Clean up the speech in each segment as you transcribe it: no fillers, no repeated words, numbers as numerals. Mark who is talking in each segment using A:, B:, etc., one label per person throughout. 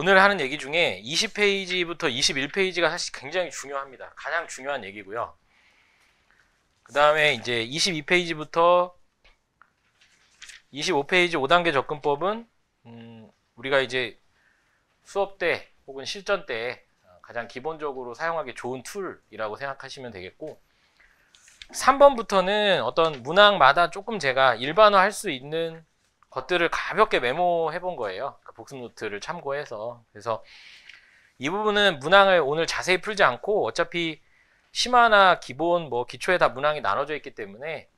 A: 오늘 하는 얘기 중에 20페이지부터 21페이지가 사실 굉장히 중요합니다. 가장 중요한 얘기고요. 그 다음에 이제 22페이지부터 25페이지 5단계 접근법은 우리가 이제 수업 때 혹은 실전 때 가장 기본적으로 사용하기 좋은 툴이라고 생각하시면 되겠고, 3번부터는 어떤 문항마다 조금 제가 일반화할 수 있는 것들을 가볍게 메모해 본 거예요. 그 복습 노트를 참고해서. 그래서 이 부분은 문항을 오늘 자세히 풀지 않고, 어차피 심화나 기본 뭐 기초에 다 문항이 나눠져 있기 때문에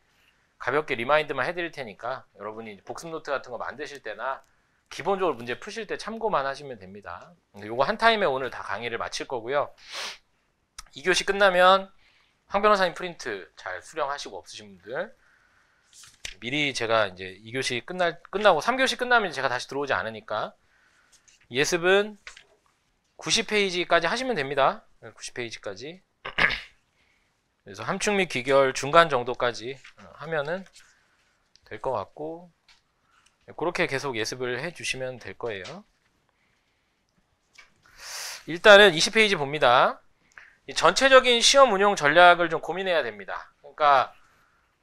A: 가볍게 리마인드만 해드릴 테니까 여러분이 복습 노트 같은 거 만드실 때나 기본적으로 문제 푸실 때 참고만 하시면 됩니다. 요거 한 타임에 오늘 다 강의를 마칠 거고요. 2교시 끝나면 황 변호사님 프린트 잘 수령하시고, 없으신 분들 미리 제가 이제 2교시 끝나고 3교시 끝나면 제가 다시 들어오지 않으니까 예습은 90페이지까지 하시면 됩니다. 90페이지까지. 그래서 함축 및 귀결 중간 정도까지 하면은 될 것 같고, 그렇게 계속 예습을 해 주시면 될 거예요. 일단은 20페이지 봅니다. 전체적인 시험 운용 전략을 좀 고민해야 됩니다. 그러니까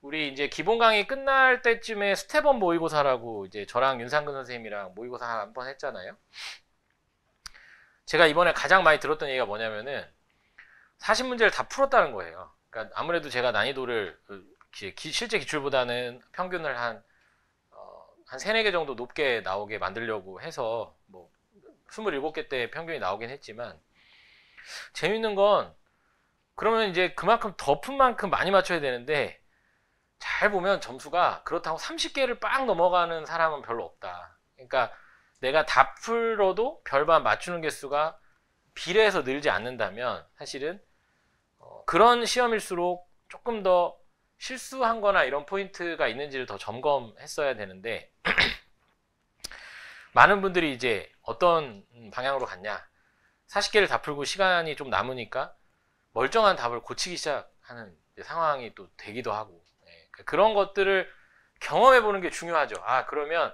A: 우리 이제 기본 강의 끝날 때쯤에 스텝 1 모의고사라고 이제 저랑 윤상근 선생님이랑 모의고사 한번 했잖아요. 제가 이번에 가장 많이 들었던 얘기가 뭐냐면은 40문제를 다 풀었다는 거예요. 그러니까 아무래도 제가 난이도를 실제 기출보다는 평균을 한 3, 4개 정도 높게 나오게 만들려고 해서 뭐 27개 때 평균이 나오긴 했지만, 재밌는 건 그러면 이제 그만큼 더 푼 만큼 많이 맞춰야 되는데, 잘 보면 점수가 그렇다고 30개를 빵 넘어가는 사람은 별로 없다. 그러니까 내가 다 풀어도 별반 맞추는 개수가 비례해서 늘지 않는다면 사실은 그런 시험일수록 조금 더 실수한 거나 이런 포인트가 있는지를 더 점검했어야 되는데 많은 분들이 이제 어떤 방향으로 갔냐, 40개를 다 풀고 시간이 좀 남으니까 멀쩡한 답을 고치기 시작하는 상황이 또 되기도 하고, 그런 것들을 경험해 보는 게 중요하죠. 그러면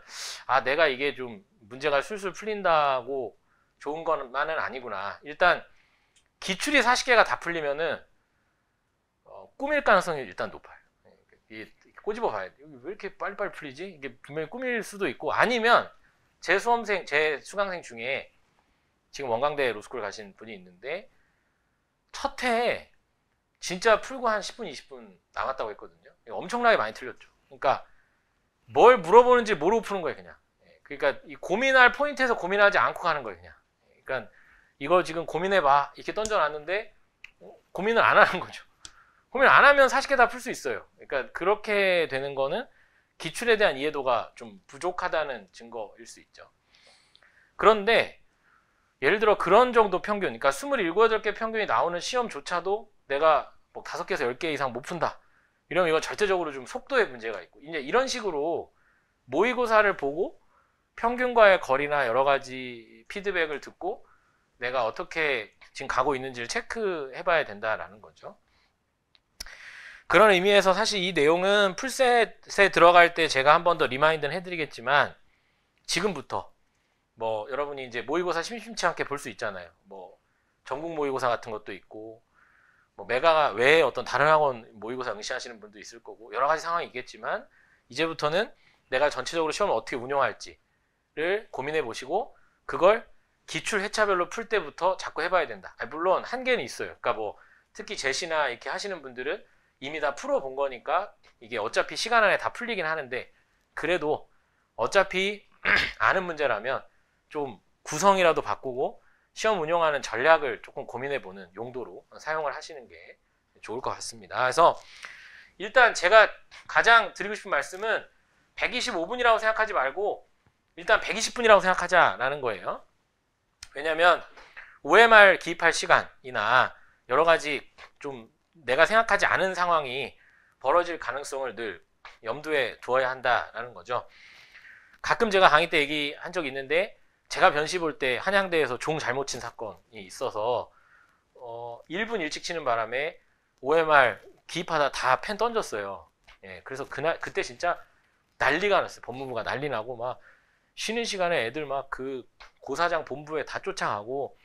A: 내가 이게 좀 문제가 술술 풀린다고 좋은 것만은 아니구나. 일단 기출이 40개가 다 풀리면은 꿈일 가능성이 일단 높아요. 꼬집어 봐야 돼. 왜 이렇게 빨리빨리 풀리지? 이게 분명히 꿈일 수도 있고, 아니면 제 수강생 중에 지금 원광대 로스쿨 가신 분이 있는데 첫 해에 진짜 풀고 한 10분, 20분 남았다고 했거든요. 엄청나게 많이 틀렸죠. 그러니까 뭘 물어보는지 모르고 푸는 거예요, 그냥. 그러니까 이 고민할 포인트에서 고민하지 않고 가는 거예요, 그냥. 그러니까 이거 지금 고민해봐 이렇게 던져놨는데 고민을 안 하는 거죠. 고민 안 하면 40개 다 풀 수 있어요. 그러니까 그렇게 되는 거는 기출에 대한 이해도가 좀 부족하다는 증거일 수 있죠. 그런데 예를 들어 그런 정도 평균, 그러니까 27, 8개 평균이 나오는 시험조차도 내가 뭐 5개에서 10개 이상 못 푼다, 이러면 이건 절대적으로 좀 속도에 문제가 있고, 이제 이런 식으로 모의고사를 보고 평균과의 거리나 여러 가지 피드백을 듣고 내가 어떻게 지금 가고 있는지를 체크해 봐야 된다라는 거죠. 그런 의미에서 사실 이 내용은 풀셋에 들어갈 때 제가 한 번 더 리마인드는 해드리겠지만, 지금부터 뭐 여러분이 이제 모의고사 심심치 않게 볼 수 있잖아요. 뭐 전국 모의고사 같은 것도 있고, 뭐 메가 외에 어떤 다른 학원 모의고사 응시하시는 분도 있을 거고, 여러 가지 상황이 있겠지만 이제부터는 내가 전체적으로 시험을 어떻게 운영할지를 고민해 보시고, 그걸 기출 회차별로 풀 때부터 자꾸 해봐야 된다. 물론 한계는 있어요. 그러니까 뭐 특히 제시나 이렇게 하시는 분들은 이미 다 풀어본 거니까 이게 어차피 시간 안에 다 풀리긴 하는데, 그래도 어차피 아는 문제라면 좀 구성이라도 바꾸고 시험 운영하는 전략을 조금 고민해보는 용도로 사용을 하시는 게 좋을 것 같습니다. 그래서 일단 제가 가장 드리고 싶은 말씀은 125분이라고 생각하지 말고 일단 120분이라고 생각하자라는 거예요. 왜냐면 OMR 기입할 시간이나 여러 가지 좀 내가 생각하지 않은 상황이 벌어질 가능성을 늘 염두에 두어야 한다라는 거죠. 가끔 제가 강의 때 얘기한 적이 있는데, 제가 변시 볼 때 한양대에서 종 잘못 친 사건이 있어서 1분 일찍 치는 바람에 OMR 기입하다 다 펜 던졌어요. 그래서 그때 진짜 난리가 났어요. 법무부가 난리 나고 막 쉬는 시간에 애들 막 그 고사장 본부에 다 쫓아가고,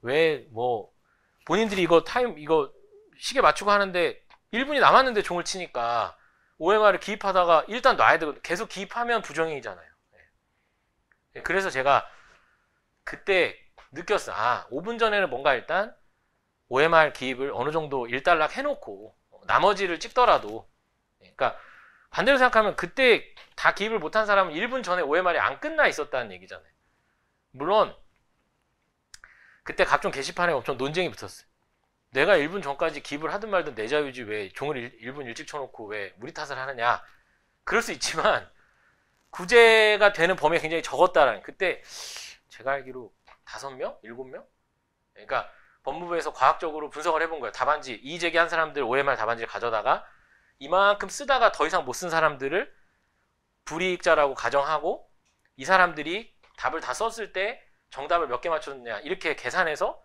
A: 왜 뭐 본인들이 이거 시계 맞추고 하는데 1분이 남았는데 종을 치니까 OMR을 기입하다가 일단 놔야 되고, 계속 기입하면 부정행위잖아요. 그래서 제가 그때 느꼈어. 5분 전에는 뭔가 일단 OMR 기입을 어느 정도 일단락 해놓고 나머지를 찍더라도, 그러니까 반대로 생각하면 그때 다 기입을 못한 사람은 1분 전에 OMR이 안 끝나 있었다는 얘기잖아요. 물론 그때 각종 게시판에 엄청 논쟁이 붙었어요. 내가 1분 전까지 기입을 하든 말든 내 자유지 왜 종을 1분 일찍 쳐놓고 왜 우리 탓을 하느냐. 그럴 수 있지만 구제가 되는 범위가 굉장히 적었다라는, 그때 제가 알기로 5명? 7명? 그러니까 법무부에서 과학적으로 분석을 해본 거예요. 답안지, 이의 제기한 사람들 OMR 답안지를 가져다가 이만큼 쓰다가 더 이상 못 쓴 사람들을 불이익자라고 가정하고, 이 사람들이 답을 다 썼을 때 정답을 몇 개 맞췄느냐 이렇게 계산해서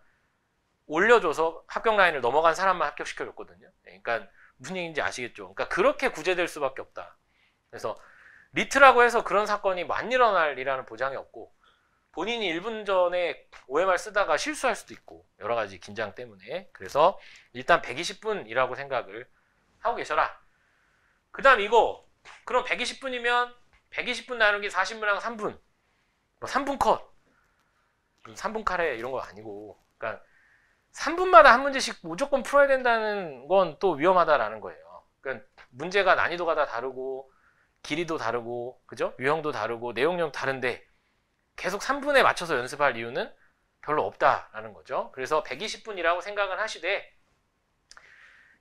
A: 올려줘서 합격 라인을 넘어간 사람만 합격시켜줬거든요. 그러니까 무슨 얘기인지 아시겠죠? 그러니까 그렇게 구제될 수밖에 없다. 그래서 리트라고 해서 그런 사건이 뭐 안 일어날이라는 보장이 없고, 본인이 1분 전에 OMR 쓰다가 실수할 수도 있고, 여러 가지 긴장 때문에. 그래서 일단 120분이라고 생각을 하고 계셔라. 그 다음 이거, 그럼 120분이면 120분 나누기 40분이랑 3분, 뭐 3분 컷, 3분 카레 이런 거 아니고, 그러니까 3분마다 한 문제씩 무조건 풀어야 된다는 건 또 위험하다라는 거예요. 그러니까 문제가 난이도가 다 다르고 길이도 다르고, 그죠? 유형도 다르고 내용량 다른데 계속 3분에 맞춰서 연습할 이유는 별로 없다라는 거죠. 그래서 120분이라고 생각을 하시되,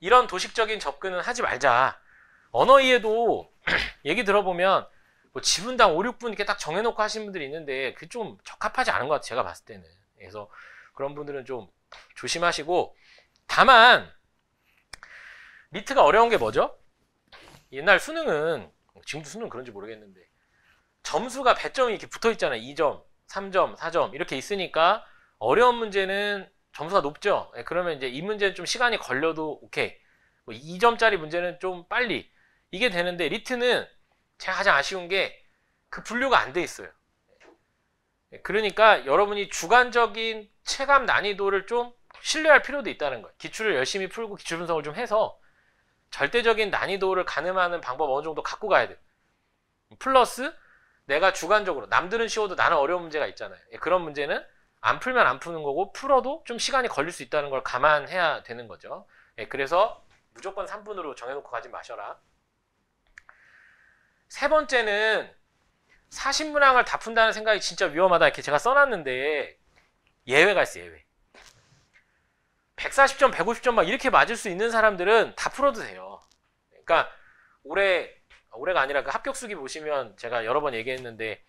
A: 이런 도식적인 접근은 하지 말자. 언어 이해도 얘기 들어보면 뭐 지분당 5, 6분 이렇게 딱 정해놓고 하시는 분들이 있는데 그게 좀 적합하지 않은 것 같아요. 제가 봤을 때는. 그래서 그런 분들은 좀 조심하시고, 다만 리트가 어려운 게 뭐죠? 옛날 수능은, 지금도 수능 그런지 모르겠는데 점수가 배점이 이렇게 붙어 있잖아요. 2점, 3점, 4점 이렇게 있으니까 어려운 문제는 점수가 높죠. 그러면 이제 이 문제는 좀 시간이 걸려도 오케이. 뭐 2점짜리 문제는 좀 빨리 이게 되는데, 리트는 제가 가장 아쉬운 게 그 분류가 안 돼 있어요. 그러니까 여러분이 주관적인 체감 난이도를 좀 신뢰할 필요도 있다는 거예요. 기출을 열심히 풀고 기출 분석을 좀 해서 절대적인 난이도를 가늠하는 방법 어느 정도 갖고 가야 돼요. 플러스 내가 주관적으로, 남들은 쉬워도 나는 어려운 문제가 있잖아요. 그런 문제는 안 풀면 안 푸는 거고, 풀어도 좀 시간이 걸릴 수 있다는 걸 감안해야 되는 거죠. 그래서 무조건 3분으로 정해놓고 가지 마셔라. 세 번째는 40문항을 다 푼다는 생각이 진짜 위험하다 이렇게 제가 써놨는데, 예외가 있어요. 예외. 140점, 150점 막 이렇게 맞을 수 있는 사람들은 다 풀어도 돼요. 그러니까 올해가 아니라 그 합격수기 보시면 제가 여러 번 얘기했는데,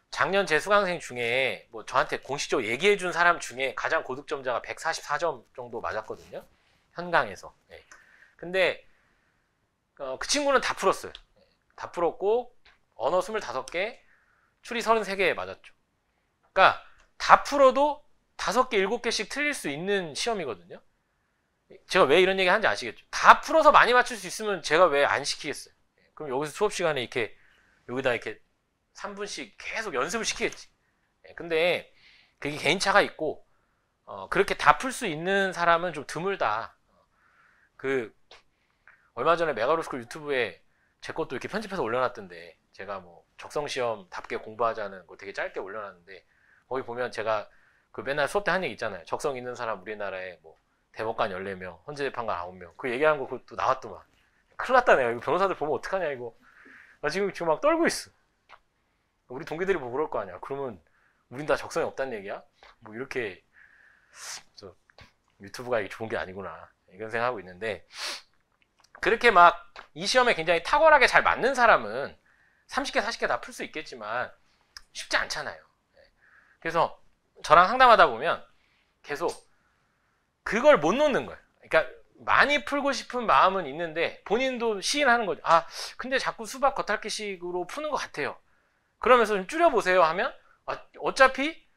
A: 작년 제 수강생 중에 뭐 저한테 공식적으로 얘기해준 사람 중에 가장 고득점자가 144점 정도 맞았거든요. 현강에서. 근데 그 친구는 다 풀었어요. 다 풀었고 언어 25개, 추리 33개 맞았죠. 그러니까 다 풀어도 5개, 7개씩 틀릴 수 있는 시험이거든요. 제가 왜 이런 얘기 하는지 아시겠죠? 다 풀어서 많이 맞출 수 있으면 제가 왜 안 시키겠어요? 그럼 여기서 수업 시간에 이렇게 여기다 이렇게 3분씩 계속 연습을 시키겠지. 근데 그게 개인차가 있고, 그렇게 다 풀 수 있는 사람은 좀 드물다. 얼마 전에 메가로스쿨 유튜브에 제 것도 이렇게 편집해서 올려놨던데, 제가 뭐 적성시험답게 공부하자는 거 되게 짧게 올려놨는데, 거기 보면 제가 그 맨날 수업 때 한 얘기 있잖아요. 적성 있는 사람 우리나라에 뭐 대법관 14명, 헌재재판관 9명. 그 얘기한 거 그것도 나왔더만. 큰일 났다 내가. 이거 변호사들 보면 어떡하냐 이거. 나 지금 막 떨고 있어. 우리 동기들이 뭐 그럴 거 아니야. 그러면 우린 다 적성이 없다는 얘기야? 뭐 이렇게 유튜브가 이게 좋은 게 아니구나 이런 생각하고 있는데, 그렇게 막 이 시험에 굉장히 탁월하게 잘 맞는 사람은 30개, 40개 다 풀 수 있겠지만 쉽지 않잖아요. 그래서 저랑 상담하다 보면 계속 그걸 못 놓는 거예요. 그러니까 많이 풀고 싶은 마음은 있는데 본인도 시인하는 거죠. 근데 자꾸 수박 겉핥기식으로 푸는 것 같아요. 그러면서 좀 줄여보세요 하면, 어차피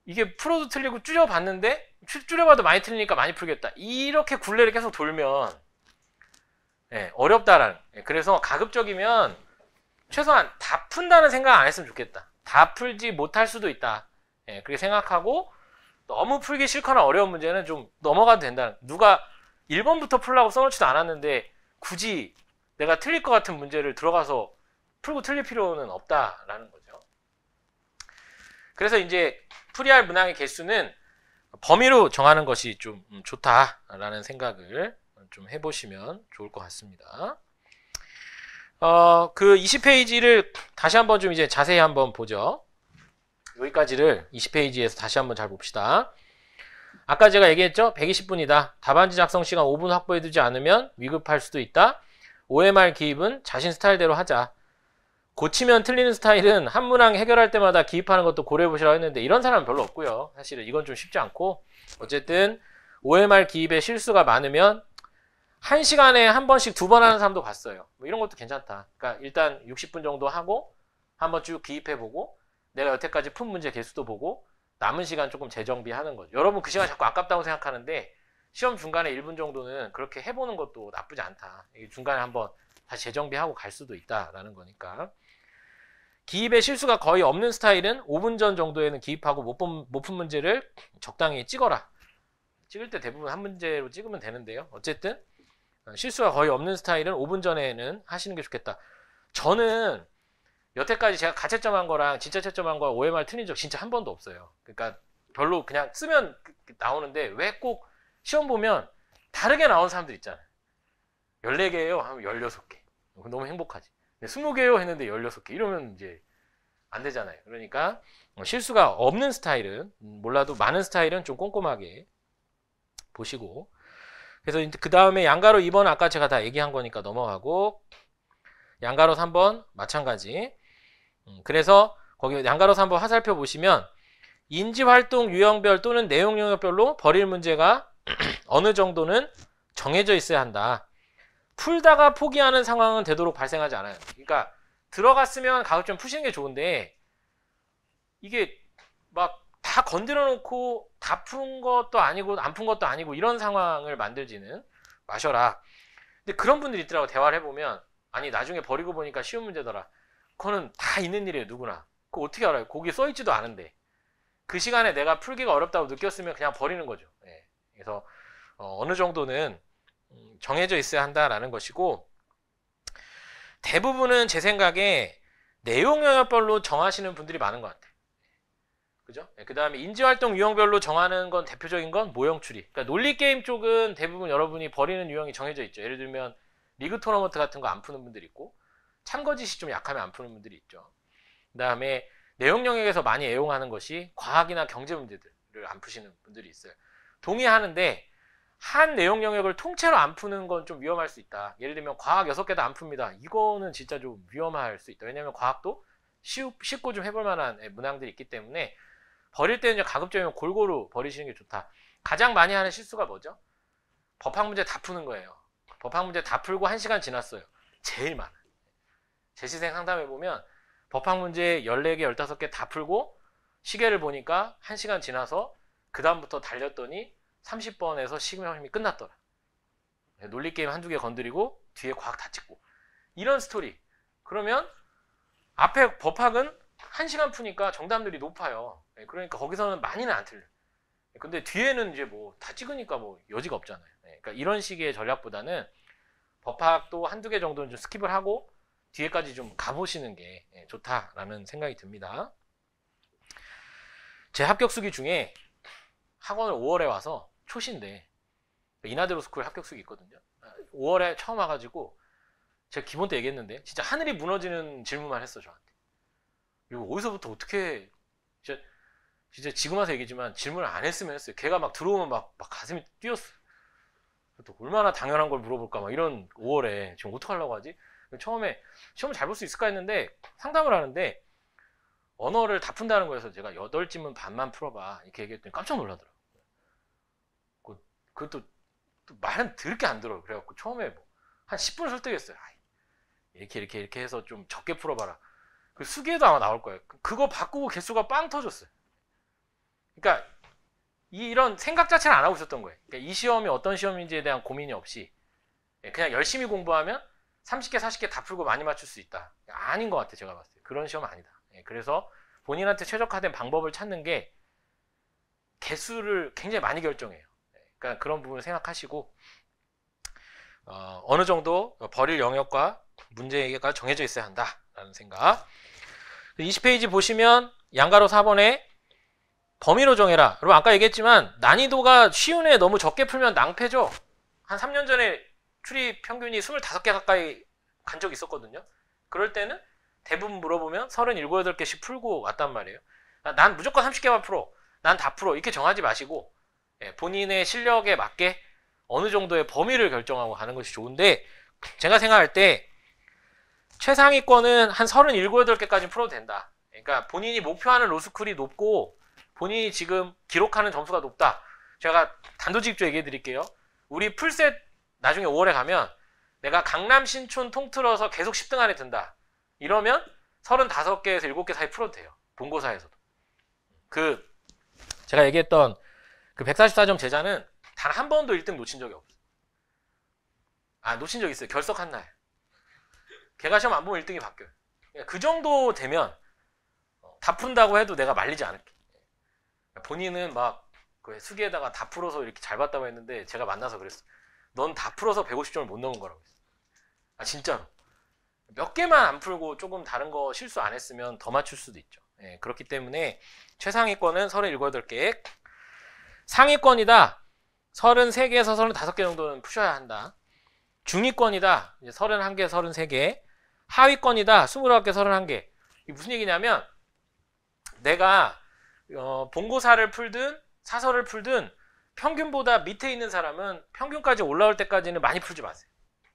A: 이게 풀어도 틀리고 줄여봤는데 줄여봐도 많이 틀리니까 많이 풀겠다. 이렇게 굴레를 계속 돌면 어렵다라는. 그래서 가급적이면 최소한 다 푼다는 생각 안 했으면 좋겠다. 다 풀지 못할 수도 있다. 예, 그렇게 생각하고 너무 풀기 싫거나 어려운 문제는 좀 넘어가도 된다. 누가 1번부터 풀라고 써놓지도 않았는데 굳이 내가 틀릴 것 같은 문제를 들어가서 풀고 틀릴 필요는 없다라는 거죠. 그래서 이제 풀이할 문항의 개수는 범위로 정하는 것이 좀 좋다라는 생각을 좀 해보시면 좋을 것 같습니다. 그 20페이지를 다시 한번 좀 이제 자세히 한번 보죠. 여기까지를 20페이지에서 다시 한번 잘 봅시다. 아까 제가 얘기했죠? 120분이다. 답안지 작성 시간 5분 확보해두지 않으면 위급할 수도 있다. OMR 기입은 자신 스타일대로 하자. 고치면 틀리는 스타일은 한 문항 해결할 때마다 기입하는 것도 고려해보시라고 했는데 이런 사람은 별로 없고요. 사실은 이건 좀 쉽지 않고 어쨌든 OMR 기입에 실수가 많으면 1시간에 한 번씩 2번 하는 사람도 봤어요. 뭐 이런 것도 괜찮다. 그러니까 일단 60분 정도 하고 한번 쭉 기입해보고 내가 여태까지 푼 문제 개수도 보고 남은 시간 조금 재정비하는 거죠. 여러분 그 시간 자꾸 아깝다고 생각하는데 시험 중간에 1분 정도는 그렇게 해보는 것도 나쁘지 않다. 중간에 한번 다시 재정비하고 갈 수도 있다라는 거니까. 기입에 실수가 거의 없는 스타일은 5분 전 정도에는 기입하고 못 푼 문제를 적당히 찍어라. 찍을 때 대부분 한 문제로 찍으면 되는데요. 어쨌든 실수가 거의 없는 스타일은 5분 전에는 하시는 게 좋겠다. 저는 여태까지 제가 가채점한 거랑 진짜 채점한 거 OMR 틀린 적 진짜 한 번도 없어요. 그러니까 별로 그냥 쓰면 나오는데 왜 꼭 시험 보면 다르게 나온 사람들 있잖아요. 14개예요 하면 16개. 너무 행복하지. 20개요 했는데 16개. 이러면 이제 안 되잖아요. 그러니까 실수가 없는 스타일은 몰라도 많은 스타일은 좀 꼼꼼하게 보시고. 그래서 그 다음에 양가로 2번 아까 제가 다 얘기한 거니까 넘어가고 양가로 3번 마찬가지. 그래서 거기 양가로 3번 화살표 보시면 인지활동 유형별 또는 내용 영역별로 버릴 문제가 어느 정도는 정해져 있어야 한다. 풀다가 포기하는 상황은 되도록 발생하지 않아요. 그러니까 들어갔으면 가급적 푸시는 게 좋은데 이게 막 다 건드려 놓고 다 푼 것도 아니고 안 푼 것도 아니고 이런 상황을 만들지는 마셔라. 근데 그런 분들이 있더라고. 대화를 해보면 아니 나중에 버리고 보니까 쉬운 문제더라. 그거는 다 있는 일이에요. 누구나. 그거 어떻게 알아요? 거기 써있지도 않은데 그 시간에 내가 풀기가 어렵다고 느꼈으면 그냥 버리는 거죠. 네. 그래서 어느 정도는 정해져 있어야 한다라는 것이고 대부분은 제 생각에 내용 영역별로 정하시는 분들이 많은 것 같아요. 그죠? 그 다음에 인지활동 유형별로 정하는 건 대표적인 건 모형 추리. 그러니까 논리게임 쪽은 대부분 여러분이 버리는 유형이 정해져 있죠. 예를 들면 리그 토너먼트 같은 거 안 푸는 분들이 있고 참거짓이 좀 약하면 안 푸는 분들이 있죠. 그 다음에 내용 영역에서 많이 애용하는 것이 과학이나 경제 문제들을 안 푸시는 분들이 있어요. 동의하는데 한 내용 영역을 통째로 안 푸는 건 좀 위험할 수 있다. 예를 들면 과학 6개도 안 풉니다. 이거는 진짜 좀 위험할 수 있다. 왜냐면 과학도 쉽고 좀 해볼 만한 문항들이 있기 때문에 버릴 때는 가급적이면 골고루 버리시는 게 좋다. 가장 많이 하는 실수가 뭐죠? 법학 문제 다 푸는 거예요. 법학 문제 다 풀고 1시간 지났어요. 제일 많아요. 제 시생 상담해보면 법학 문제 14개, 15개 다 풀고 시계를 보니까 1시간 지나서 그 다음부터 달렸더니 30번에서 시험이 끝났더라. 논리게임 한두 개 건드리고 뒤에 과학 다 찍고 이런 스토리. 그러면 앞에 법학은 1시간 푸니까 정답률이 높아요. 그러니까 거기서는 많이는 안 틀려. 근데 뒤에는 이제 뭐 다 찍으니까 뭐 여지가 없잖아요. 그러니까 이런 식의 전략보다는 법학도 한두 개 정도는 좀 스킵을 하고 뒤에까지 좀 가보시는 게 좋다라는 생각이 듭니다. 제 합격수기 중에 학원을 5월에 와서 초시인데 이나대로 스쿨 합격수기 있거든요. 5월에 처음 와가지고 제가 기본 때 얘기했는데 진짜 하늘이 무너지는 질문만 했어 저한테. 이거 어디서부터 어떻게 진짜 지금 와서 얘기지만 질문을 안 했으면 했어요. 걔가 막 들어오면 막 가슴이 뛰었어요. 또 얼마나 당연한 걸 물어볼까 막 이런 5월에 지금 어떡하려고 하지? 처음에 시험을 잘 볼 수 있을까 했는데 상담을 하는데 언어를 다 푼다는 거여서 제가 8질문 반만 풀어봐 이렇게 얘기했더니 깜짝 놀라더라고요. 그것도 또 말은 들을 게 안 들어요. 그래갖고 처음에 뭐 한 10분을 설득했어요. 이렇게 해서 좀 적게 풀어봐라. 그 수기에도 아마 나올 거예요. 그거 바꾸고 개수가 빵 터졌어요. 그러니까 이런 생각 자체를 안 하고 있었던 거예요. 그러니까 이 시험이 어떤 시험인지에 대한 고민이 없이 그냥 열심히 공부하면 30개, 40개 다 풀고 많이 맞출 수 있다. 아닌 것 같아요. 제가 봤을 때. 그런 시험은 아니다. 그래서 본인한테 최적화된 방법을 찾는 게 개수를 굉장히 많이 결정해요. 그러니까 그런 부분을 생각하시고 어느 정도 버릴 영역과 문제가 정해져 있어야 한다라는 생각. 20페이지 보시면 양가로 4번에 범위로 정해라. 여러분 아까 얘기했지만 난이도가 쉬운 애 너무 적게 풀면 낭패죠. 한 3년 전에 추리 평균이 25개 가까이 간 적이 있었거든요. 그럴 때는 대부분 물어보면 37, 8개씩 풀고 왔단 말이에요. 난 무조건 30개만 풀어. 난 다 풀어. 이렇게 정하지 마시고 본인의 실력에 맞게 어느 정도의 범위를 결정하고 가는 것이 좋은데, 제가 생각할 때 최상위권은 한 37, 8개까지 풀어도 된다. 그러니까 본인이 목표하는 로스쿨이 높고 본인이 지금 기록하는 점수가 높다. 제가 단도직입적으로 얘기해 드릴게요. 우리 풀셋 나중에 5월에 가면 내가 강남 신촌 통틀어서 계속 10등 안에 든다. 이러면 35개에서 7개 사이 풀어도 돼요. 본고사에서도. 제가 얘기했던 그 144점 제자는 단 한 번도 1등 놓친 적이 없어요. 놓친 적 있어요. 결석한 날. 걔가 시험 안 보면 1등이 바뀌어요. 그 정도 되면 다 푼다고 해도 내가 말리지 않을게. 본인은 막 수기에다가 다 풀어서 이렇게 잘 봤다고 했는데 제가 만나서 그랬어. 넌 다 풀어서 150점을 못 넘은 거라고 했어. 진짜로. 몇 개만 안 풀고 조금 다른 거 실수 안 했으면 더 맞출 수도 있죠. 그렇기 때문에 최상위권은 37, 8개. 상위권이다. 33개에서 35개 정도는 푸셔야 한다. 중위권이다. 이제 31개, 33개. 하위권이다. 29개, 31개. 이게 무슨 얘기냐면 내가 본고사를 풀든 사설을 풀든 평균보다 밑에 있는 사람은 평균까지 올라올 때까지는 많이 풀지 마세요.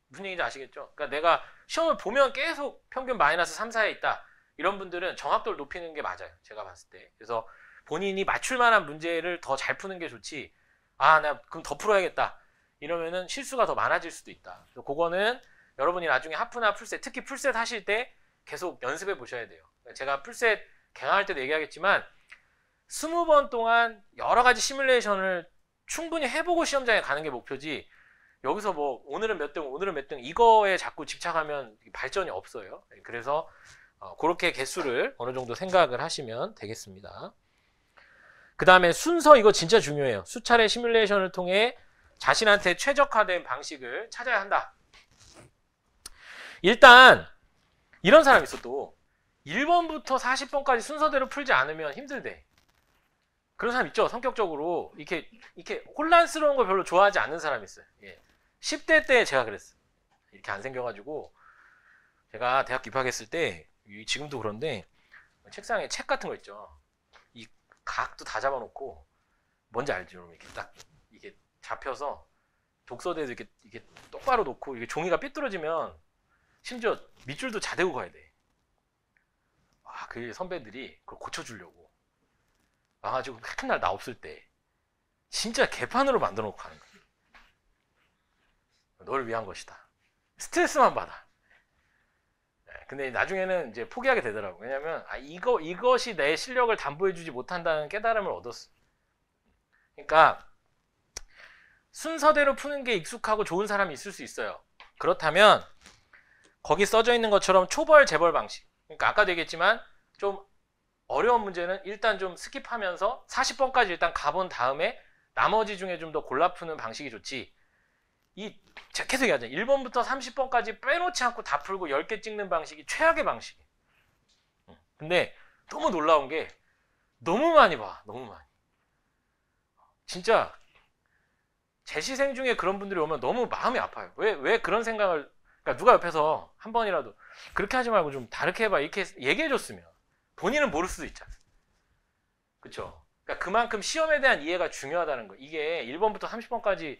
A: 무슨 얘기인지 아시겠죠? 그러니까 내가 시험을 보면 계속 평균 마이너스 3, 4에 있다. 이런 분들은 정확도를 높이는 게 맞아요. 제가 봤을 때. 그래서 본인이 맞출 만한 문제를 더 잘 푸는 게 좋지. 나 그럼 더 풀어야겠다. 이러면은 실수가 더 많아질 수도 있다. 그래서 그거는 여러분이 나중에 하프나 풀셋, 특히 풀셋 하실 때 계속 연습해 보셔야 돼요. 제가 풀셋 개강할 때도 얘기하겠지만 20번 동안 여러 가지 시뮬레이션을 충분히 해보고 시험장에 가는 게 목표지, 여기서 뭐 오늘은 몇 등, 오늘은 몇 등 이거에 자꾸 집착하면 발전이 없어요. 그래서 그렇게 개수를 어느 정도 생각을 하시면 되겠습니다. 그 다음에 순서, 이거 진짜 중요해요. 수차례 시뮬레이션을 통해 자신한테 최적화된 방식을 찾아야 한다. 일단 이런 사람이 있어. 또 1번부터 40번까지 순서대로 풀지 않으면 힘들대. 그런 사람 있죠. 성격적으로 이렇게 혼란스러운 걸 별로 좋아하지 않는 사람이 있어요. 10대 때 제가 그랬어요. 이렇게 안 생겨가지고 제가 대학교 입학했을 때, 지금도 그런데 책상에 책 같은 거 있죠. 이 각도 다 잡아놓고, 뭔지 알죠? 이렇게 딱 이게 잡혀서 독서대에도 이렇게 똑바로 놓고, 이게 종이가 삐뚤어지면 심지어 밑줄도 자대고 가야 돼. 그 선배들이 그걸 고쳐주려고 와가지고 같은 날 나 없을 때 진짜 개판으로 만들어 놓고 가는 거야. 너를 위한 것이다. 스트레스만 받아. 근데 나중에는 이제 포기하게 되더라고. 왜냐면 이것이 내 실력을 담보해주지 못한다는 깨달음을 얻었어. 그러니까 순서대로 푸는 게 익숙하고 좋은 사람이 있을 수 있어요. 그렇다면 거기 써져 있는 것처럼 초벌 재벌 방식, 그러니까 아까도 얘기했지만 좀 어려운 문제는 일단 좀 스킵하면서 40번까지 일단 가본 다음에 나머지 중에 좀 더 골라 푸는 방식이 좋지, 제가 계속 얘기하잖아요. 1번부터 30번까지 빼놓지 않고 다 풀고 10개 찍는 방식이 최악의 방식이에요. 근데 너무 놀라운 게 너무 많이 봐. 너무 많이. 진짜 제 시생 중에 그런 분들이 오면 너무 마음이 아파요. 왜 그런 생각을, 그러니까 누가 옆에서 한 번이라도 그렇게 하지 말고 좀 다르게 해봐 이렇게 얘기해줬으면 본인은 모를 수도 있잖아요. 그쵸? 그러니까 그만큼 시험에 대한 이해가 중요하다는 거. 이게 1번부터 30번까지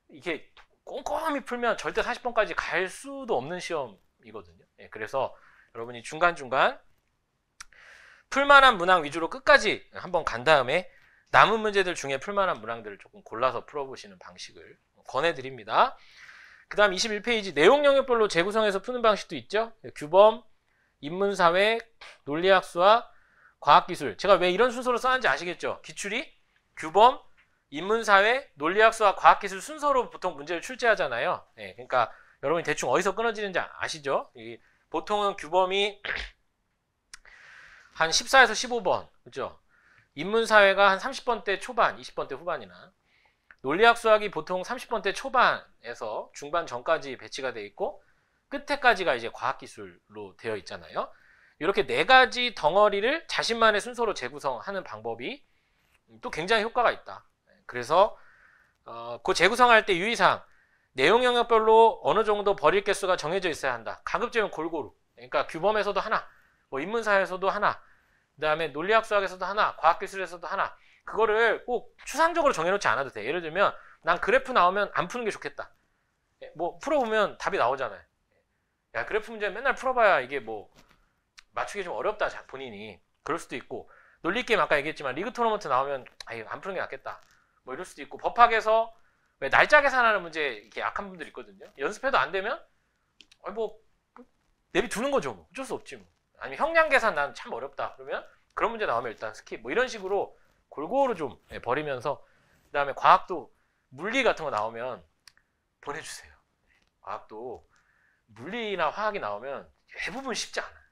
A: 이게 꼼꼼히 풀면 절대 40번까지 갈 수도 없는 시험이거든요. 그래서 여러분이 중간중간 풀만한 문항 위주로 끝까지 한번 간 다음에 남은 문제들 중에 풀만한 문항들을 조금 골라서 풀어보시는 방식을 권해드립니다. 그 다음 21페이지 내용 영역별로 재구성해서 푸는 방식도 있죠. 규범, 인문사회, 논리학, 수학, 과학기술. 제가 왜 이런 순서로 써놨는지 아시겠죠? 기출이 규범, 인문사회, 논리학, 수학, 과학기술 순서로 보통 문제를 출제하잖아요. 그러니까 여러분이 대충 어디서 끊어지는지 아시죠? 보통은 규범이 한 14에서 15번, 그죠? 인문사회가 한 30번대 초반, 20번대 후반이나, 논리학 수학이 보통 30번대 초반에서 중반 전까지 배치가 되어 있고, 끝에까지가 이제 과학기술로 되어 있잖아요. 이렇게 네 가지 덩어리를 자신만의 순서로 재구성하는 방법이 또 굉장히 효과가 있다. 그래서 그 재구성할 때 유의사항, 내용 영역별로 어느 정도 버릴 개수가 정해져 있어야 한다. 가급적이면 골고루. 그러니까 규범에서도 하나, 뭐 인문사에서도 하나, 그 다음에 논리학 수학에서도 하나, 과학기술에서도 하나. 그거를 꼭 추상적으로 정해놓지 않아도 돼. 예를 들면 난 그래프 나오면 안 푸는 게 좋겠다. 뭐 풀어보면 답이 나오잖아요. 야, 그래프 문제 맨날 풀어봐야 이게 뭐 맞추기 좀 어렵다, 본인이. 그럴 수도 있고, 논리게임 아까 얘기했지만 리그 토너먼트 나오면 안 푸는 게 낫겠다, 뭐 이럴 수도 있고, 법학에서 왜 날짜 계산하는 문제 이렇게 약한 분들 있거든요. 연습해도 안 되면 뭐 내비 두는 거죠. 뭐. 어쩔 수 없지 뭐. 아니면 형량 계산 난 참 어렵다 그러면 그런 문제 나오면 일단 스킵, 뭐 이런 식으로 골고루 좀 버리면서, 그 다음에 과학도 물리 같은 거 나오면 보내주세요. 과학도 물리나 화학이 나오면 대부분 쉽지 않아요.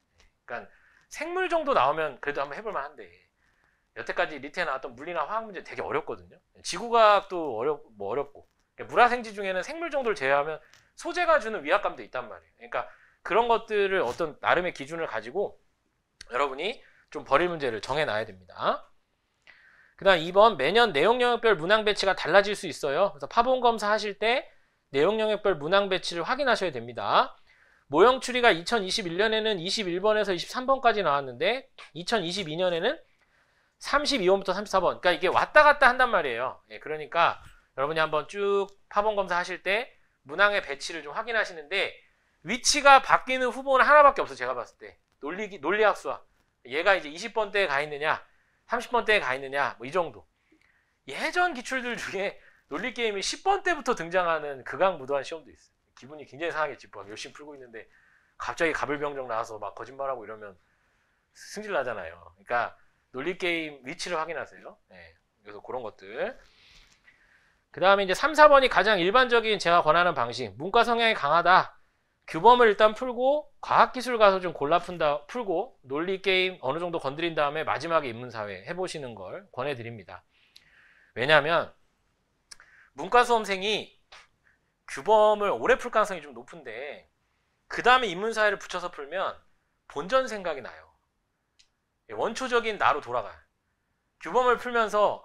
A: 그러니까 생물 정도 나오면 그래도 한번 해볼 만한데, 여태까지 리트에 나왔던 물리나 화학 문제 되게 어렵거든요. 지구과학도 어렵고, 그러니까 물화생지 중에는 생물 정도를 제외하면 소재가 주는 위압감도 있단 말이에요. 그러니까 그런 것들을 어떤 나름의 기준을 가지고 여러분이 좀 버릴 문제를 정해놔야 됩니다. 그 다음 2번, 매년 내용 영역별 문항 배치가 달라질 수 있어요. 그래서 파본 검사 하실 때 내용 영역별 문항 배치를 확인하셔야 됩니다. 모형 추리가 2021년에는 21번에서 23번까지 나왔는데 2022년에는 32번부터 34번. 그러니까 이게 왔다 갔다 한단 말이에요. 그러니까 여러분이 한번 쭉 파본 검사 하실 때 문항의 배치를 좀 확인하시는데, 위치가 바뀌는 후보는 하나밖에 없어. 제가 봤을 때 논리학 수학, 얘가 이제 20번대에 가 있느냐 30번대에 가 있느냐, 뭐 이 정도. 예전 기출들 중에 논리게임이 10번대부터 등장하는 극악무도한 시험도 있어요. 기분이 굉장히 상하겠지. 뭐 열심히 풀고 있는데 갑자기 가불병정 나와서 막 거짓말하고 이러면 승질 나잖아요. 그러니까 논리게임 위치를 확인하세요. 네, 그래서 그런 것들. 그 다음에 이제 3, 4번이 가장 일반적인 제가 권하는 방식. 문과 성향이 강하다. 규범을 일단 풀고 과학기술 가서 좀 골라 풀고 논리게임 어느 정도 건드린 다음에 마지막에 인문사회 해보시는 걸 권해드립니다. 왜냐하면 문과 수험생이 규범을 오래 풀 가능성이 좀 높은데, 그 다음에 인문사회를 붙여서 풀면 본전 생각이 나요. 원초적인 나로 돌아가요. 규범을 풀면서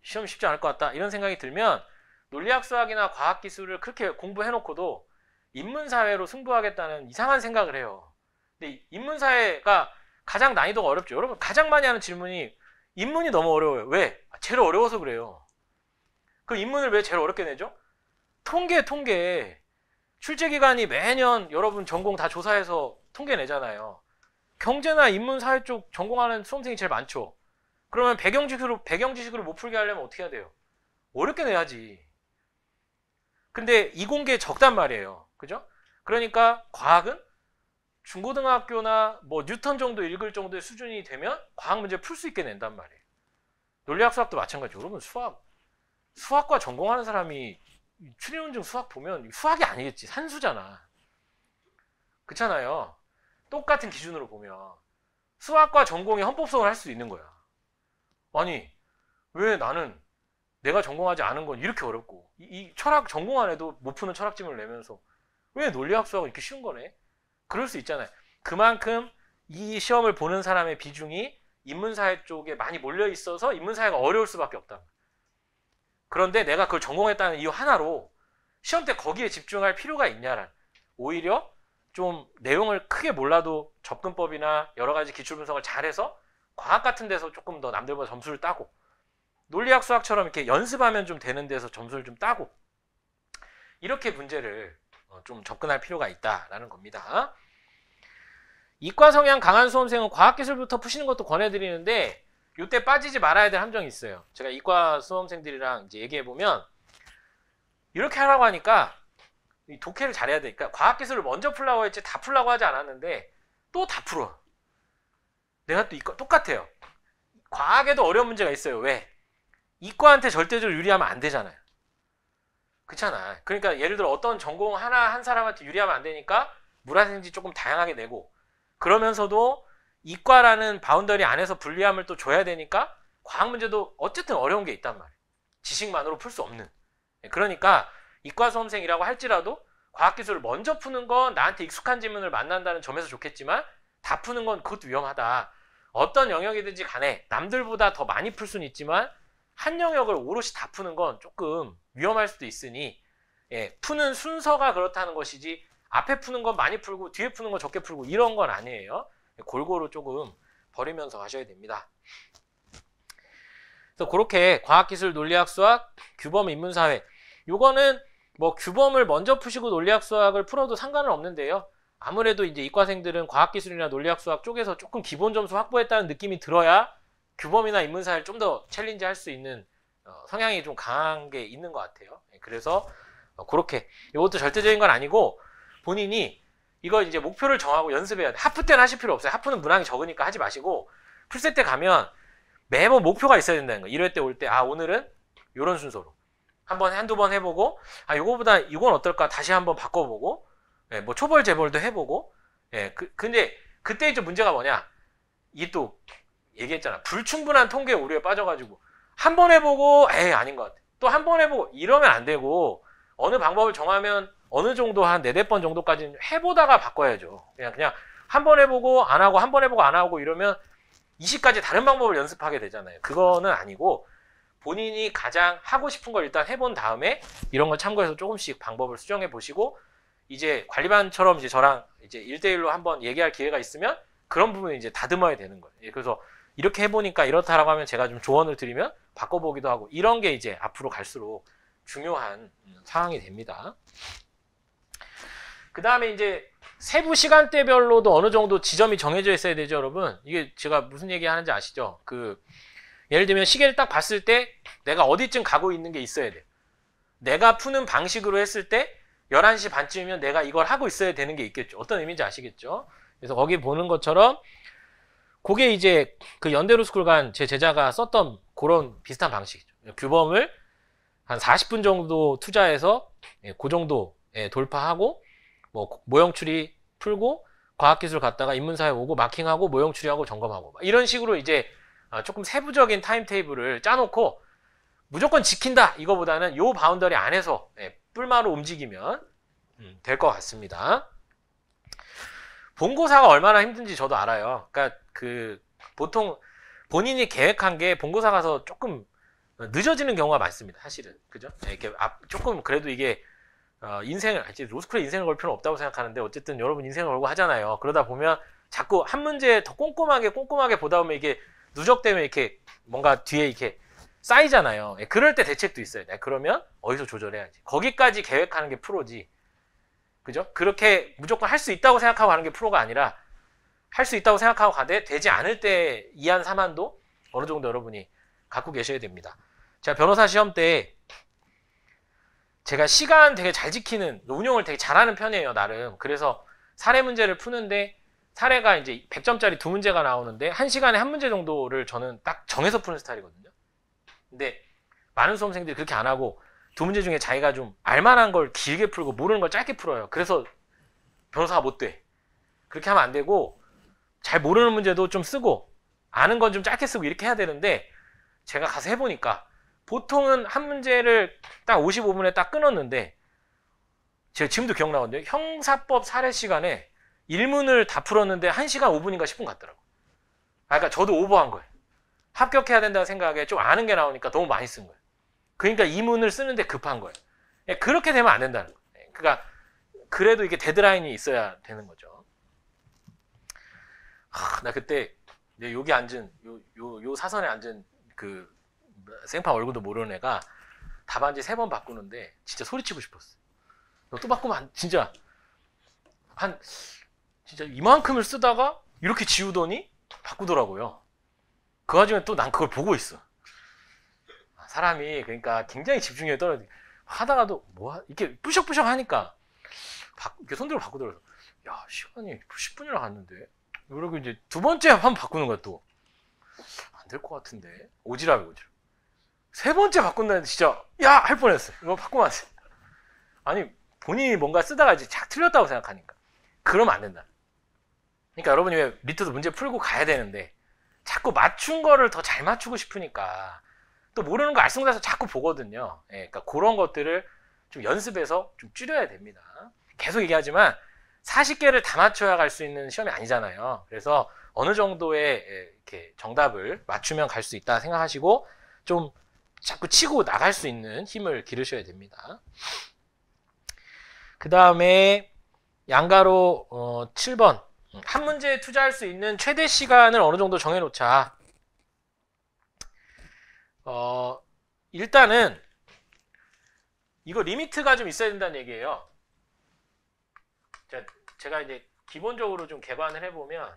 A: 시험 쉽지 않을 것 같다 이런 생각이 들면 논리학 수학이나 과학기술을 그렇게 공부해놓고도 인문사회로 승부하겠다는 이상한 생각을 해요. 근데 인문사회가 가장 난이도가 어렵죠. 여러분 가장 많이 하는 질문이 인문이 너무 어려워요. 왜? 제일 어려워서 그래요. 그럼 인문을 왜 제일 어렵게 내죠? 통계. 출제기관이 매년 여러분 전공 다 조사해서 통계 내잖아요. 경제나 인문사회 쪽 전공하는 수험생이 제일 많죠. 그러면 배경지식으로 못 풀게 하려면 어떻게 해야 돼요? 어렵게 내야지. 근데 이공계 적단 말이에요. 그죠? 그러니까 과학은 중고등학교나 뭐 뉴턴 정도 읽을 정도의 수준이 되면 과학 문제 풀 수 있게 낸단 말이에요. 논리학 수학도 마찬가지죠. 여러분 수학과 전공하는 사람이 추리논증 수학 보면 수학이 아니겠지. 산수잖아. 그렇잖아요. 똑같은 기준으로 보면 수학과 전공이 헌법성을 할 수 있는 거야. 아니 왜 나는 내가 전공하지 않은 건 이렇게 어렵고 이 철학 전공 안 해도 못 푸는 철학지문을 내면서 왜 논리학 수학은 이렇게 쉬운 거네? 그럴 수 있잖아요. 그만큼 이 시험을 보는 사람의 비중이 인문사회 쪽에 많이 몰려 있어서 인문사회가 어려울 수밖에 없다. 그런데 내가 그걸 전공했다는 이유 하나로 시험 때 거기에 집중할 필요가 있냐란, 오히려 좀 내용을 크게 몰라도 접근법이나 여러 가지 기출 분석을 잘해서 과학 같은 데서 조금 더 남들보다 점수를 따고, 논리학 수학처럼 이렇게 연습하면 좀 되는 데서 점수를 좀 따고, 이렇게 문제를 좀 접근할 필요가 있다라는 겁니다. 이과 성향 강한 수험생은 과학기술부터 푸시는 것도 권해드리는데, 이때 빠지지 말아야 될 함정이 있어요. 제가 이과 수험생들이랑 이제 얘기해보면 이렇게 하라고 하니까 이 독해를 잘해야 되니까 과학기술을 먼저 풀라고 했지 다 풀라고 하지 않았는데 또 다 풀어. 내가 또 이과 똑같아요. 과학에도 어려운 문제가 있어요. 왜? 이과한테 절대적으로 유리하면 안 되잖아요. 그렇잖아. 그러니까 예를 들어 어떤 전공 하나 한 사람한테 유리하면 안 되니까 물화생지 조금 다양하게 내고, 그러면서도 이과라는 바운더리 안에서 불리함을 또 줘야 되니까 과학 문제도 어쨌든 어려운 게 있단 말이에요. 지식만으로 풀 수 없는. 그러니까 이과 수험생이라고 할지라도 과학기술을 먼저 푸는 건 나한테 익숙한 지문을 만난다는 점에서 좋겠지만 다 푸는 건 그것도 위험하다. 어떤 영역이든지 간에 남들보다 더 많이 풀 수는 있지만 한 영역을 오롯이 다 푸는 건 조금 위험할 수도 있으니 푸는 순서가 그렇다는 것이지 앞에 푸는 건 많이 풀고 뒤에 푸는 건 적게 풀고 이런 건 아니에요. 골고루 조금 버리면서 하셔야 됩니다. 그래서 그렇게 과학기술, 논리학, 수학, 규범, 인문사회 요거는 뭐 규범을 먼저 푸시고 논리학, 수학을 풀어도 상관은 없는데요. 아무래도 이제 이과생들은 과학기술이나 논리학, 수학 쪽에서 조금 기본 점수 확보했다는 느낌이 들어야 규범이나 인문사회를 좀 더 챌린지 할 수 있는 성향이 좀 강한 게 있는 것 같아요. 그래서 그렇게 이것도 절대적인 건 아니고 본인이 이거 이제 목표를 정하고 연습해야 돼. 하프 때는 하실 필요 없어요. 하프는 문항이 적으니까 하지 마시고 풀세 때 가면 매번 목표가 있어야 된다는 거예요. 1회 때 올 때 오늘은 이런 순서로 한두 번 해보고 요거보다 이건 어떨까 다시 한번 바꿔보고 뭐 초벌 재벌도 해보고 근데 그때 이제 문제가 뭐냐 이 또 얘기했잖아. 불충분한 통계 오류에 빠져가지고 한 번 해보고 아닌 것 같아. 또 한 번 해보고 이러면 안 되고 어느 방법을 정하면 어느 정도 한 4-4번 정도까지는 해보다가 바꿔야죠. 그냥 한 번 해보고 안 하고 한 번 해보고 안 하고 이러면 20가지 다른 방법을 연습하게 되잖아요. 그거는 아니고 본인이 가장 하고 싶은 걸 일단 해본 다음에 이런 걸 참고해서 조금씩 방법을 수정해 보시고 이제 관리반처럼 이제 저랑 이제 1대1로 한번 얘기할 기회가 있으면 그런 부분을 이제 다듬어야 되는 거예요. 그래서 이렇게 해보니까 이렇다라고 하면 제가 좀 조언을 드리면 바꿔보기도 하고 이런 게 이제 앞으로 갈수록 중요한 상황이 됩니다. 그 다음에 이제 세부 시간대별로도 어느 정도 지점이 정해져 있어야 되죠, 여러분. 이게 제가 무슨 얘기 하는지 아시죠? 예를 들면 시계를 딱 봤을 때 내가 어디쯤 가고 있는 게 있어야 돼요. 내가 푸는 방식으로 했을 때 11시 반쯤이면 내가 이걸 하고 있어야 되는 게 있겠죠. 어떤 의미인지 아시겠죠? 그래서 거기 보는 것처럼 그게 이제 그 연대로스쿨 간 제 제자가 썼던 그런 비슷한 방식이죠. 규범을 한 40분 정도 투자해서 그 정도 돌파하고 뭐 모형 추리 풀고 과학기술 갔다가 인문사회 오고 마킹하고 모형 추리하고 점검하고 이런 식으로 이제 조금 세부적인 타임테이블을 짜놓고 무조건 지킨다 이거보다는 요 바운더리 안에서 뿔마로 움직이면 될 것 같습니다. 본고사가 얼마나 힘든지 저도 알아요. 그러니까 보통 본인이 계획한 게 본고사 가서 조금 늦어지는 경우가 많습니다. 사실은 그죠? 이렇게 조금 그래도 이게 인생을 로스쿨에 인생을 걸 필요는 없다고 생각하는데 어쨌든 여러분 인생을 걸고 하잖아요. 그러다 보면 자꾸 한 문제 더 꼼꼼하게 보다 보면 이게 누적되면 이렇게 뭔가 뒤에 이렇게 쌓이잖아요. 그럴 때 대책도 있어요. 그러면 어디서 조절해야지. 거기까지 계획하는 게 프로지. 그죠? 그렇게 무조건 할 수 있다고 생각하고 하는 게 프로가 아니라 할 수 있다고 생각하고 가되 되지 않을 때 2한 3한도 어느 정도 여러분이 갖고 계셔야 됩니다. 제가 변호사 시험 때 제가 시간 되게 잘 지키는 운영을 되게 잘하는 편이에요, 나름. 그래서 사례 문제를 푸는데 사례가 이제 100점짜리 2문제가 나오는데 1시간에 1문제 정도를 저는 딱 정해서 푸는 스타일이거든요. 근데 많은 수험생들이 그렇게 안 하고 2문제 중에 자기가 좀 알만한 걸 길게 풀고 모르는 걸 짧게 풀어요. 그래서 변호사가 못 돼. 그렇게 하면 안 되고 잘 모르는 문제도 좀 쓰고 아는 건 좀 짧게 쓰고 이렇게 해야 되는데 제가 가서 해보니까 보통은 한 문제를 딱 55분에 딱 끊었는데 제가 지금도 기억나거든요. 형사법 사례 시간에 1문을 다 풀었는데 1시간 5분인가 10분 갔더라고요. 그러니까 저도 오버한 거예요. 합격해야 된다는 생각에 좀 아는 게 나오니까 너무 많이 쓴 거예요. 그러니까 2문을 쓰는데 급한 거예요. 그렇게 되면 안 된다는 거예요. 그러니까 그래도 이게 데드라인이 있어야 되는 거죠. 나 그때 여기 앉은 요 사선에 앉은 그 생판 얼굴도 모르는 애가 답안지 3번 바꾸는데 진짜 소리치고 싶었어. 또 바꾸면 진짜 이만큼을 쓰다가 이렇게 지우더니 바꾸더라고요. 그 와중에 또 난 그걸 보고 있어. 사람이 그러니까 굉장히 집중력이 떨어지. 하다가도 이렇게 뿌셔뿌셔 하니까 이렇게 손들고 바꾸더라고요. 야, 시간이 10분이나 갔는데. 그리고 이제 두 번째 한번 바꾸는 거야 또. 안 될 것 같은데. 오지랖. 세 번째 바꾼다는데 진짜 할 뻔했어요. 이거 바꾸면 안 돼. 아니 본인이 뭔가 쓰다가 이제 착 틀렸다고 생각하니까. 그러면 안 된다. 그러니까 여러분이 왜 리트도 문제 풀고 가야 되는데 자꾸 맞춘 거를 더 잘 맞추고 싶으니까 또 모르는 거 알쏭달쏭 자꾸 보거든요. 예, 그러니까 그런 것들을 좀 연습해서 좀 줄여야 됩니다. 계속 얘기하지만 40개를 다 맞춰야 갈 수 있는 시험이 아니잖아요. 그래서 어느 정도의 이렇게 정답을 맞추면 갈 수 있다 생각하시고 좀 자꾸 치고 나갈 수 있는 힘을 기르셔야 됩니다. 그 다음에 양가로 7번 한 문제에 투자할 수 있는 최대 시간을 어느 정도 정해놓자. 일단은 이거 리미트가 좀 있어야 된다는 얘기예요. 제가 이제 기본적으로 좀 개관을 해보면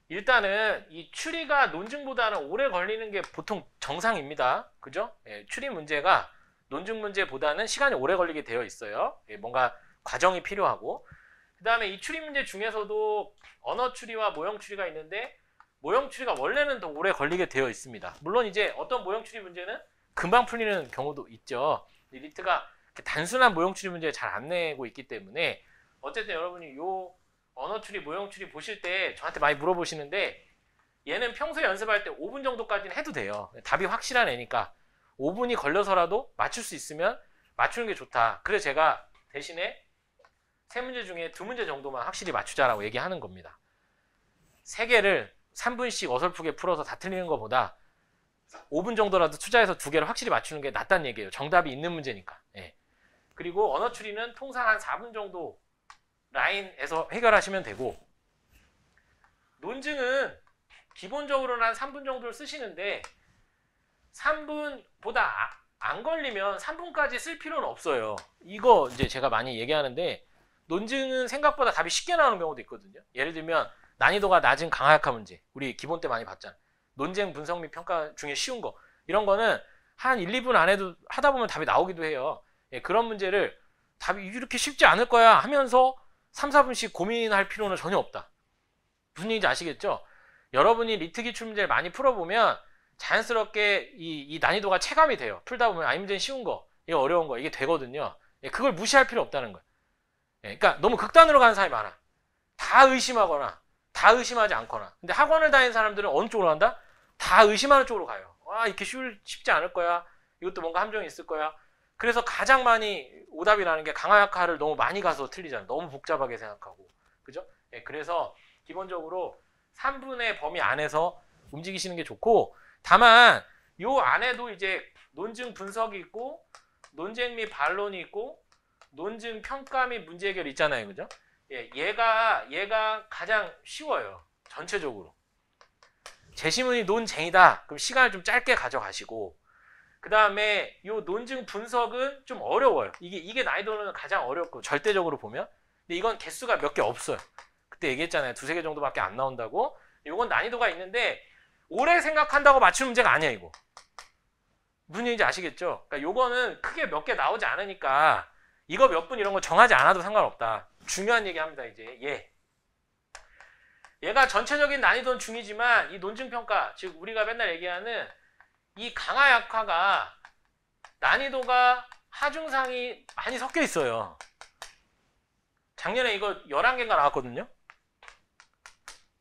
A: 일단은 이 추리가 논증보다는 오래 걸리는 게 보통 정상입니다. 그죠? 예, 추리 문제가 논증 문제보다는 시간이 오래 걸리게 되어 있어요. 예, 뭔가 과정이 필요하고 그 다음에 이 추리 문제 중에서도 언어 추리와 모형 추리가 있는데 모형 추리가 원래는 더 오래 걸리게 되어 있습니다. 물론 이제 어떤 모형 추리 문제는 금방 풀리는 경우도 있죠. 이 리트가 단순한 모형 추리 문제 잘 안 내고 있기 때문에 어쨌든 여러분이 요 언어 추리, 모형 추리 보실 때 저한테 많이 물어보시는데 얘는 평소에 연습할 때 5분 정도까지는 해도 돼요. 답이 확실한 애니까 5분이 걸려서라도 맞출 수 있으면 맞추는 게 좋다. 그래서 제가 대신에 3문제 중에 2문제 정도만 확실히 맞추자라고 얘기하는 겁니다. 3개를 3분씩 어설프게 풀어서 다 틀리는 것보다 5분 정도라도 투자해서 2개를 확실히 맞추는 게 낫다는 얘기예요. 정답이 있는 문제니까. 예. 그리고 언어 추리는 통상 한 4분 정도 라인에서 해결하시면 되고 논증은 기본적으로는 한 3분 정도를 쓰시는데 3분보다 안 걸리면 3분까지 쓸 필요는 없어요. 이거 이제 제가 많이 얘기하는데 논증은 생각보다 답이 쉽게 나오는 경우도 있거든요. 예를 들면 난이도가 낮은 강화약화 문제 우리 기본 때 많이 봤잖아요. 논쟁 분석 및 평가 중에 쉬운 거 이런 거는 한 1, 2분 안에도 하다 보면 답이 나오기도 해요. 예, 그런 문제를 답이 이렇게 쉽지 않을 거야 하면서 3, 4분씩 고민할 필요는 전혀 없다. 무슨 얘기인지 아시겠죠? 여러분이 리트 기출 문제를 많이 풀어보면 자연스럽게 이 난이도가 체감이 돼요. 풀다 보면 이 문제는 쉬운 거, 이게 어려운 거 이게 되거든요. 예, 그걸 무시할 필요 없다는 거예요. 예, 그러니까 너무 극단으로 가는 사람이 많아. 다 의심하거나 다 의심하지 않거나. 근데 학원을 다니는 사람들은 어느 쪽으로 간다? 다 의심하는 쪽으로 가요. 아, 이렇게 쉽지 않을 거야. 이것도 뭔가 함정이 있을 거야. 그래서 가장 많이 오답이라는 게 강화약화를 너무 많이 가서 틀리잖아요. 너무 복잡하게 생각하고. 그죠? 예, 그래서 기본적으로 3분의 범위 안에서 움직이시는 게 좋고, 다만 요 안에도 이제 논증 분석이 있고 논쟁 및 반론이 있고 논증 평가 및 문제 해결이 있잖아요. 그죠? 예, 얘가 가장 쉬워요. 전체적으로. 제시문이 논쟁이다. 그럼 시간을 좀 짧게 가져가시고 그 다음에 이 논증 분석은 좀 어려워요. 이게 난이도는 가장 어렵고 절대적으로 보면. 근데 이건 개수가 몇 개 없어요. 그때 얘기했잖아요. 2, 3개 정도밖에 안 나온다고. 이건 난이도가 있는데 오래 생각한다고 맞추는 문제가 아니야 이거. 무슨 얘기인지 아시겠죠? 그러니까 요거는 크게 몇 개 나오지 않으니까 이거 몇 분 이런 거 정하지 않아도 상관없다. 중요한 얘기 합니다. 이제 얘가 전체적인 난이도는 중이지만 이 논증평가, 즉 우리가 맨날 얘기하는 이 강화 약화가 난이도가 하중상이 많이 섞여 있어요. 작년에 이거 11개가 나왔거든요.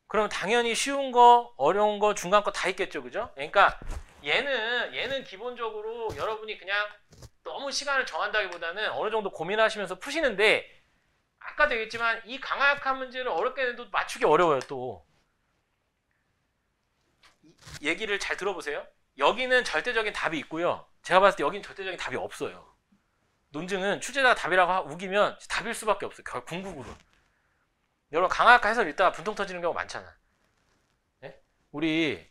A: 그럼 당연히 쉬운 거, 어려운 거, 중간 거 다 있겠죠. 그죠? 그러니까 얘는 기본적으로 여러분이 그냥 너무 시간을 정한다기보다는 어느 정도 고민하시면서 푸시는데 아까도 얘기했지만 이 강화약한 문제는 어렵게 해도 맞추기 어려워요. 또 얘기를 잘 들어보세요. 여기는 절대적인 답이 있고요. 제가 봤을 때 여기는 절대적인 답이 없어요. 논증은 출제자가 답이라고 우기면 답일 수밖에 없어요. 궁극으로. 여러분 강화약화 해설 읽다가 분통 터지는 경우 많잖아. 네? 우리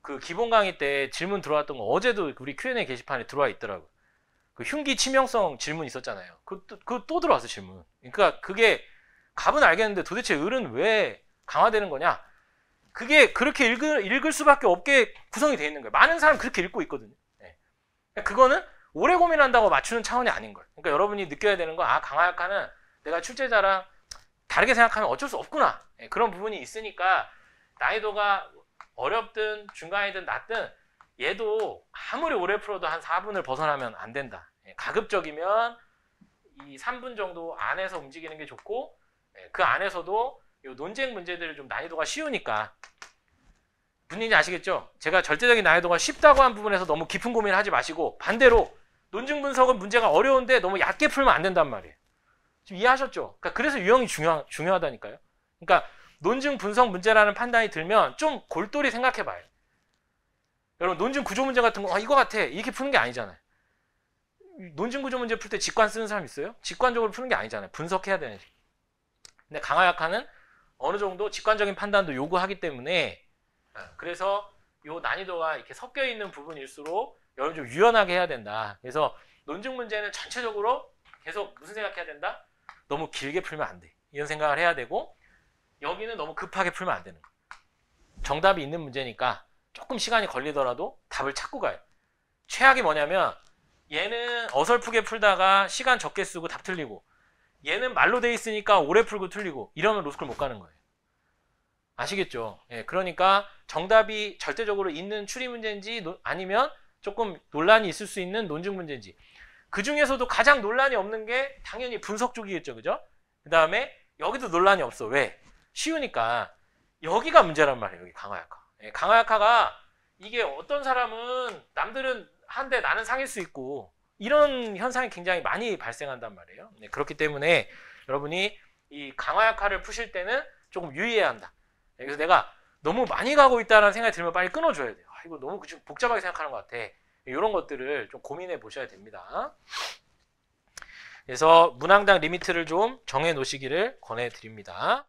A: 그 기본 강의 때 질문 들어왔던 거 어제도 우리 Q&A 게시판에 들어와 있더라고. 그 흉기 치명성 질문 있었잖아요. 그 또 들어왔어 질문. 그러니까 그게 갑은 알겠는데 도대체 을은 왜 강화되는 거냐? 그게 그렇게 읽을 수밖에 없게 구성이 되어 있는 거예요. 많은 사람 그렇게 읽고 있거든요. 네. 그거는 오래 고민한다고 맞추는 차원이 아닌 거예요. 그러니까 여러분이 느껴야 되는 건 강화약화는 내가 출제자랑 다르게 생각하면 어쩔 수 없구나. 네. 그런 부분이 있으니까 난이도가 어렵든 중간이든 낮든 얘도 아무리 오래 풀어도 한 4분을 벗어나면 안 된다. 가급적이면 이 3분 정도 안에서 움직이는 게 좋고 그 안에서도 이 논쟁 문제들을 좀 난이도가 쉬우니까 무슨 얘기인지 아시겠죠? 제가 절대적인 난이도가 쉽다고 한 부분에서 너무 깊은 고민을 하지 마시고 반대로 논증 분석은 문제가 어려운데 너무 얕게 풀면 안 된단 말이에요. 지금 이해하셨죠? 그러니까 그래서 유형이 중요하다니까요. 그러니까 논증 분석 문제라는 판단이 들면 좀 골똘히 생각해 봐요. 여러분 논증 구조 문제 같은 거 이거 같아 이렇게 푸는 게 아니잖아요. 논증 구조 문제 풀 때 직관 쓰는 사람 있어요? 직관적으로 푸는 게 아니잖아요. 분석해야 되는 식. 근데 강화 약화는 어느 정도 직관적인 판단도 요구하기 때문에 그래서 요 난이도가 이렇게 섞여 있는 부분일수록 여러분 좀 유연하게 해야 된다. 그래서 논증 문제는 전체적으로 계속 무슨 생각해야 된다? 너무 길게 풀면 안 돼. 이런 생각을 해야 되고 여기는 너무 급하게 풀면 안 되는 거예요. 정답이 있는 문제니까 조금 시간이 걸리더라도 답을 찾고 가요. 최악이 뭐냐면 얘는 어설프게 풀다가 시간 적게 쓰고 답 틀리고 얘는 말로 돼 있으니까 오래 풀고 틀리고 이러면 로스쿨 못 가는 거예요. 아시겠죠? 예, 그러니까 정답이 절대적으로 있는 추리 문제인지 아니면 조금 논란이 있을 수 있는 논증 문제인지 그 중에서도 가장 논란이 없는 게 당연히 분석 쪽이겠죠. 그죠? 그 다음에 여기도 논란이 없어. 왜? 쉬우니까 여기가 문제란 말이에요. 여기 강화약화. 예, 강화약화가 이게 어떤 사람은 남들은 한데 나는 상일 수 있고 이런 현상이 굉장히 많이 발생한단 말이에요. 네, 그렇기 때문에 여러분이 이 강화약화를 푸실 때는 조금 유의해야 한다. 그래서 내가 너무 많이 가고 있다는 생각이 들면 빨리 끊어줘야 돼요. 이거 너무 복잡하게 생각하는 것 같아. 이런 것들을 좀 고민해 보셔야 됩니다. 그래서 문항당 리미트를 좀 정해 놓으시기를 권해 드립니다.